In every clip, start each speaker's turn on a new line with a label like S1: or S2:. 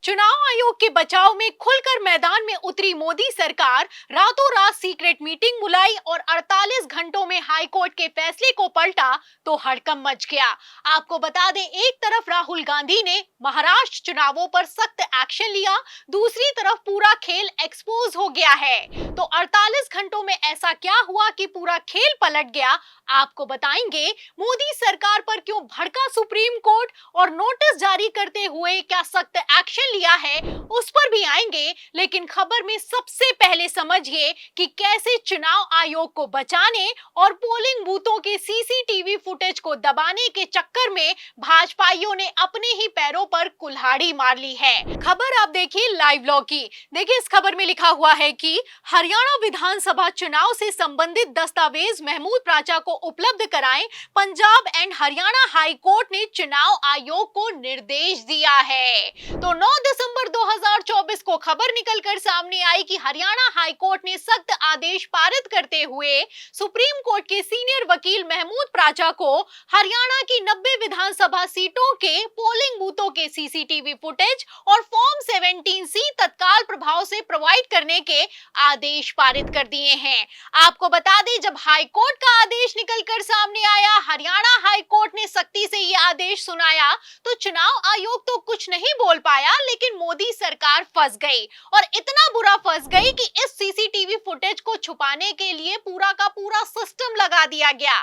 S1: चुनाव आयोग के बचाव में खुलकर मैदान में उतरी मोदी सरकार रातों रात सीक्रेट मीटिंग बुलाई और 48 घंटों में हाईकोर्ट के फैसले को पलटा तो हड़कंप मच गया। आपको बता दें, एक तरफ राहुल गांधी ने महाराष्ट्र चुनावों पर सख्त एक्शन लिया, दूसरी तरफ पूरा खेल एक्सपोज हो गया है। तो 48 घंटों में ऐसा क्या हुआ कि पूरा खेल पलट गया, आपको बताएंगे। मोदी सरकार पर क्यों भड़का सुप्रीम कोर्ट और नोटिस जारी करते हुए क्या सख्त एक्शन लिया है, उस पर भी आएंगे। लेकिन खबर में सबसे पहले समझिए कि कैसे चुनाव आयोग को बचाने और पोलिंग बूथों के सीसीटीवी फुटेज को दबाने के चक्कर में भाजपाइयों ने अपने ही पैरों पर कुल्हाड़ी मार ली है। खबर आप देखिए लाइव लॉ की। देखिए, इस खबर में लिखा हुआ है कि हरियाणा विधानसभा चुनाव से संबंधित दस्तावेज महमूद प्राचा को उपलब्ध कराएं। Punjab and Haryana high court ने चुनाव आयोग को निर्देश दिया है। तो 9 दिसंबर 2024 को खबर निकलकर सामने आई कि हरियाणा हाई कोर्ट ने सख्त आदेश पारित करते हुए सुप्रीम कोर्ट के सीनियर वकील महमूद प्राचा को हरियाणा की 90 विधानसभा सीटों के पोलिंग बूथों के सीसीटीवी फुटेज और फॉर्म 17C तत्काल प्रभाव से प्रोवाइड करने के आदेश पारित कर दिए हैं। आपको बता दें, जब हाई कोर्ट का आदेश निकलकर सामने आया, हरियाणा हाई कोर्ट ने सख्ती से यह आदेश सुनाया, तो चुनाव आयोग तो कुछ नहीं बोल पाया, लेकिन मोदी सरकार फंस गई और इतना बुरा फंस गई कि इस सीसीटीवी फुटेज को छुपाने के लिए पूरा का पूरा सिस्टम लगा दिया गया।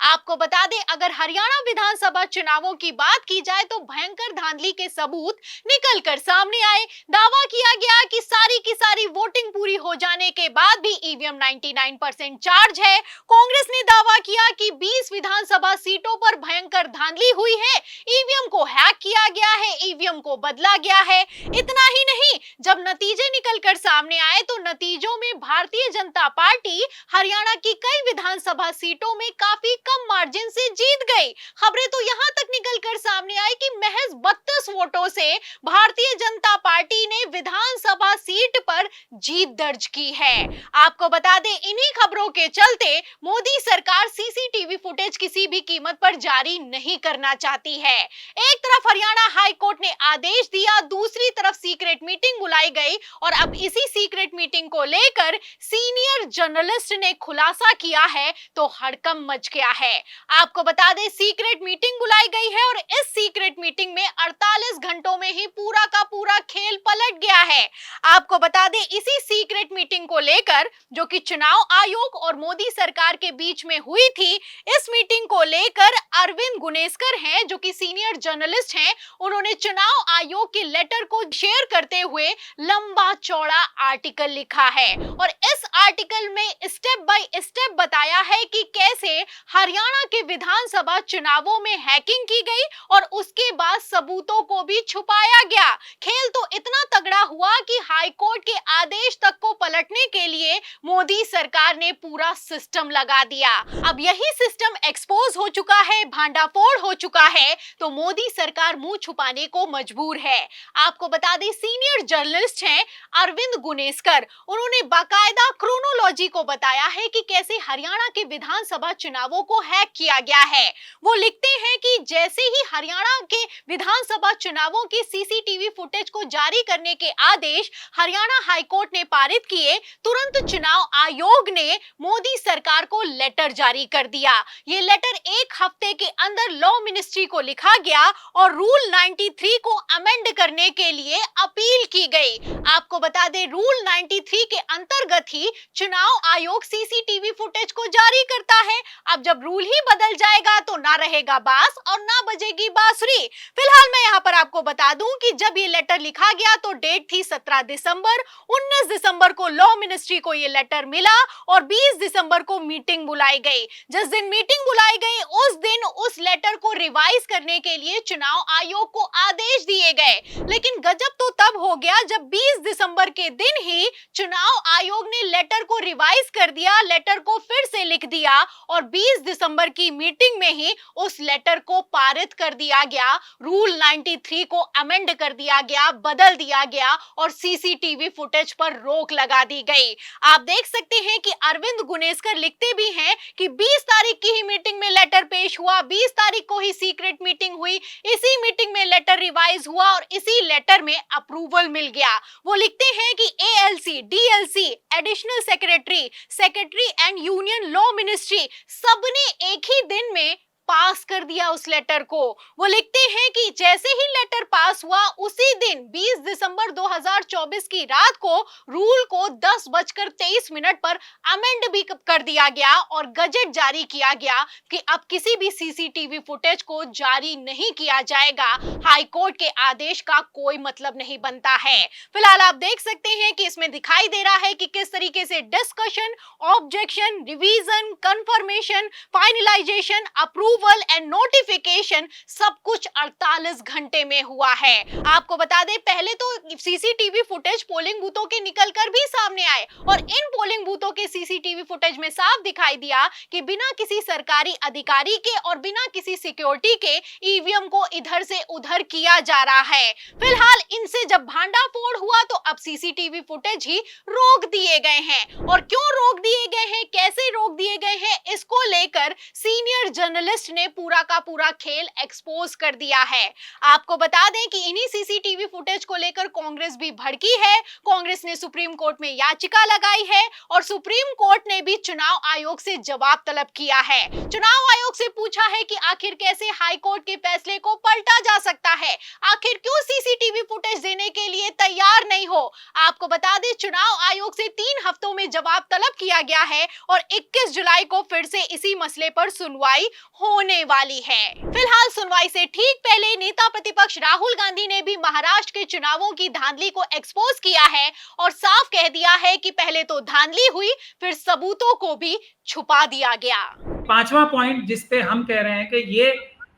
S1: आपको बता दें, अगर हरियाणा विधानसभा चुनावों की बात की जाए तो भयंकर धांधली के सबूत निकलकर सामने आए। दावा किया गया कि सारी की सारी वोटिंग पूरी हो जाने के बाद भी ईवीएम 99% चार्ज है। कांग्रेस ने दावा किया कि 20 विधानसभा सीटों पर भयंकर धांधली हुई है, ईवीएम को हैक किया गया है, ईवीएम को बदला गया है। इतना ही नहीं, जब नतीजे निकलकर सामने आए तो नतीजों में भारतीय जनता पार्टी हरियाणा की कई विधानसभा सीटों में काफी कम मार्जिन से जीत गई। खबरें तो यहां तक निकलकर सामने आई कि महज 32 वोटों से भारतीय जनता पार्टी ने विधानसभा सीट पर जीत दर्ज की है। आपको बता दें, इन्हीं खबरों के चलते मोदी सरकार सीसीटीवी फुटेज किसी भी कीमत पर जारी नहीं करना चाहती है। एक तरफ हरियाणा हाई कोर्ट ने आदेश दिया, दूसरी तरफ सीक्रेट मीटिंग बुलाई गई और अब इसी सीक्रेट मीटिंग को लेकर सीनियर जर्नलिस्ट ने खुलासा किया है तो हड़कंप मच गया है। आपको बता दें, सीक्रेट मीटिंग बुलाई गई है और इस सीक्रेट मीटिंग में 48 घंटों में ही पूरा का पूरा खेल पलट गया है। आपको बता दें, इसी सीक्रेट मीटिंग को लेकर जो कि चुनाव आयोग और मोदी सरकार के बीच में हुई थी, इस मीटिंग को लेकर अरविंद गुनेस्कर हैं, जो कि सीनियर जर्नलिस्ट हैं, उन्होंने चुनाव आयोग के लेटर को शेयर करते हुए लंबा चौड़ा आर्टिकल लिखा है और इस आर्टिकल में स्टेप बाय स्टेप बताया है कि कैसे हरियाणा के विधानसभा चुनावों में हैकिंग की गई और उसके बाद सबूतों को भी छुपाया गया। खेल तो इतना तगड़ा हुआ कि हाई कोर्ट के आदेश तक को पलटने के लिए मोदी सरकार ने पूरा सिस्टम लगा दिया। अब यही सिस्टम एक्सपोज हो चुका है, भांडाफोड़ हो चुका है, तो मोदी सरकार मुंह छुपाने को मजबूर है। आपको बता दें, सीनियर जर्नलिस्ट हैं अरविंद गुनेस्कर, उन्होंने बाकायदा क्रोनोलॉजी को बताया है कि कैसे हरियाणा के विधानसभा चुनावों को हैक किया गया है। वो लिखते हैं कि जैसे ही हरियाणा के विधानसभा चुनावों के सीसीटीवी फुटेज को जारी करने के आदेश हरियाणा हाईकोर्ट ने पारित किए, तुरंत चुनाव आयोग ने मोदी सरकार को लेटर जारी कर दिया। ये लेटर एक हफ्ते के अंदर लॉ मिनिस्ट्री को लिखा गया और रूल 93 को अमेंड करने के लिए अपील की गई। आपको बता दें, रूल 93 के अंतर्गत ही चुनाव आयोग सीसीटीवी फुटेज को जारी करता है। अब जब रूल ही बदल जाएगा तो ना रहेगा बांस और ना बजेगी बांसुरी। फिलहाल मैं यहाँ पर आपको बता दूं कि जब ये लेटर लिखा गया तो डेट थी 17 दिसंबर। 19 दिसंबर को लॉ मिनिस्ट्री को ये लेटर मिला और 20 दिसंबर को मीटिंग बुलाई गई। जिस दिन मीटिंग बुलाई गई उस दिन उस लेटर को रिवाइज करने के लिए चुनाव आयोग को आदेश दिए गए। लेकिन गजब तो तब हो गया जब 20 दिसंबर के दिन ही चुनाव आयोग ने लेटर को रिवाइज कर दिया, लेटर को फिर से लिख दिया और 20 दिसंबर की मीटिंग में ही उस लेटर को पारित कर दिया गया, रूल 93 को अमेंड कर दिया गया, बदल दिया गया और सीसी सीसीटीवी फुटेज पर रोक लगा दी गई। आप देख सकते हैं कि अरविंद गुनेसकर लिखते भी हैं कि 20 तारीख की ही मीटिंग में लेटर पेश हुआ, 20 तारीख को ही सीक्रेट मीटिंग हुई, इसी मीटिंग में लेटर रिवाइज हुआ और इसी लेटर में अप्रूवल मिल गया। वो लिखते हैं कि ALC, DLC, additional secretary and union law ministry सबने एक ही दिन में पास कर दिया उस लेटर को। वो लिखते हैं कि जैसे ही लेटर पास हुआ उसी दिन 20 दिसंबर 2024 की रात को रूल को 10:23 पर अमेंड भी कर दिया गया और गजट जारी किया गया कि अब किसी भी सीसीटीवी फुटेज को जारी नहीं किया जाएगा। हाई कोर्ट के आदेश का कोई मतलब नहीं बनता है। फिलहाल आप देख सकते हैं कि इसमें दिखाई दे रहा है कि किस तरीके से discussion, objection, revision, confirmation, finalisation, approval and notification सब कुछ 48 घंटे में हुआ है। आपको बता दें, पहले तो सीसीटीवी फुटेज पोलिंग बूथों के निकलकर भी सामने आए और इन पोलिंग बूथों के सीसीटीवी फुटेज में साफ दिखाई दिया कि बिना किसी सरकारी अधिकारी के और बिना किसी सिक्योरिटी के ईवीएम को इधर से उधर किया जा रहा है। फिलहाल इनसे जब भांडाफोड़ हुआ तो अब सीसीटीवी फुटेज ही रोक दिए गए हैं और क्यों रोक दिए गए हैं, कैसे रोक दिए गए हैं, इसको लेकर सीनियर जर्नलिस्ट ने पूरा का पूरा खेल एक्सपोज कर दिया है। आपको बता दें कि इन्हीं सीसीटीवी फुटेज को लेकर कांग्रेस भी भड़की है। कांग्रेस ने सुप्रीम कोर्ट में याचिका लगाई है और सुप्रीम कोर्ट ने भी चुनाव आयोग से जवाब तलब किया है। चुनाव आयोग से पूछा है कि आखिर कैसे हाई कोर्ट के फैसले को पलटा जा सकता है, आखिर क्यों सीसीटीवी फुटेज देने के लिए तैयार नहीं हो। आपको बता दें, चुनाव आयोग से 3 हफ्तों में जवाब तलब किया गया है और 21 जुलाई को फिर से इसी मसले पर सुनवाई होने वाली है। फिलहाल सुनवाई से ठीक पहले नेता प्रतिपक्ष राहुल गांधी ने भी महाराष्ट्र के चुनावों की धांधली को एक्सपोज किया है और साफ कह दिया है कि पहले तो धांधली हुई, फिर सबूतों को भी छुपा दिया गया।
S2: 5वां पॉइंट जिस पे हम कह रहे हैं कि ये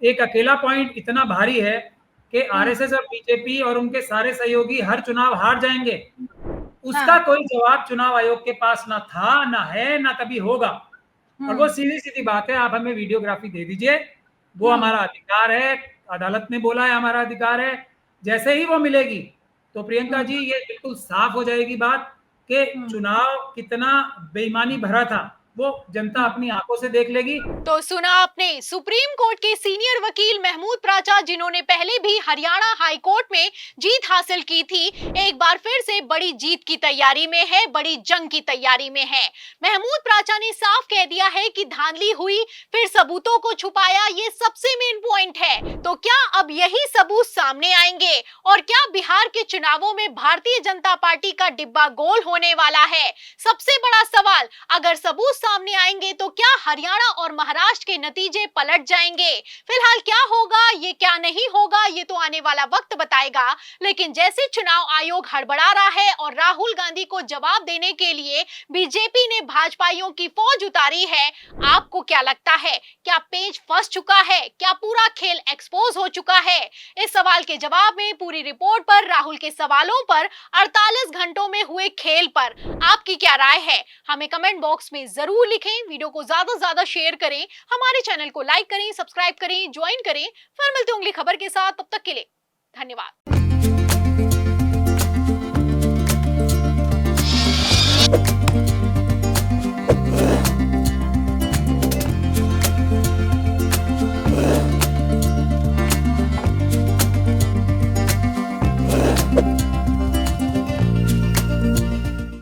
S2: एक अकेला पॉइंट इतना भारी है कि आरएसएस और बीजेपी और उनके सारे सहयोगी हर चुनाव हार जाएंगे, उसका कोई जवाब चुनाव आयोग के पास ना था, ना है, ना कभी होगा। और वो सीधी सीधी बात है, आप हमें वीडियोग्राफी दे दीजिए, वो हमारा अधिकार है, अदालत ने बोला है हमारा अधिकार है। जैसे ही वो मिलेगी तो प्रियंका जी ये बिल्कुल साफ हो जाएगी बात कि चुनाव कितना बेईमानी भरा था, वो जनता अपनी आंखों से देख लेगी।
S1: तो सुना आपने, सुप्रीम कोर्ट के सीनियर वकील महमूद प्राचा, जिन्होंने पहले भी हरियाणा हाई कोर्ट में जीत हासिल की थी, एक बार फिर से बड़ी जीत की तैयारी में है, बड़ी जंग की तैयारी में है। महमूद प्राचा ने साफ कह दिया है कि धांधली हुई, फिर सबूतों को छुपाया, ये सबसे मेन पॉइंट है। तो क्या अब यही सबूत सामने आएंगे और क्या बिहार के चुनावों में भारतीय जनता पार्टी का डिब्बा गोल होने वाला है? सबसे बड़ा सवाल, अगर सबूत सामने आएंगे तो क्या हरियाणा और महाराष्ट्र के नतीजे पलट जाएंगे? फिलहाल क्या होगा, ये क्या नहीं होगा, ये तो आने वाला वक्त बताएगा। लेकिन जैसे चुनाव आयोग हड़बड़ा रहा है और राहुल गांधी को जवाब देने के लिए बीजेपी ने भाजपाइयों की फौज उतारी है, आपको क्या लगता है, क्या पेच फंस चुका है, क्या पूरा खेल एक्सपोज हो चुका है? इस सवाल के जवाब में, पूरी रिपोर्ट पर, राहुल के सवालों पर, 48 घंटों में हुए खेल पर आपकी क्या राय है, हमें कमेंट बॉक्स में जरूर लिखें। वीडियो को ज्यादा से ज्यादा शेयर करें, हमारे चैनल को लाइक करें, सब्सक्राइब करें, ज्वाइन करें। फिर मिलते हैं अगली खबर के साथ, तब तक के लिए धन्यवाद।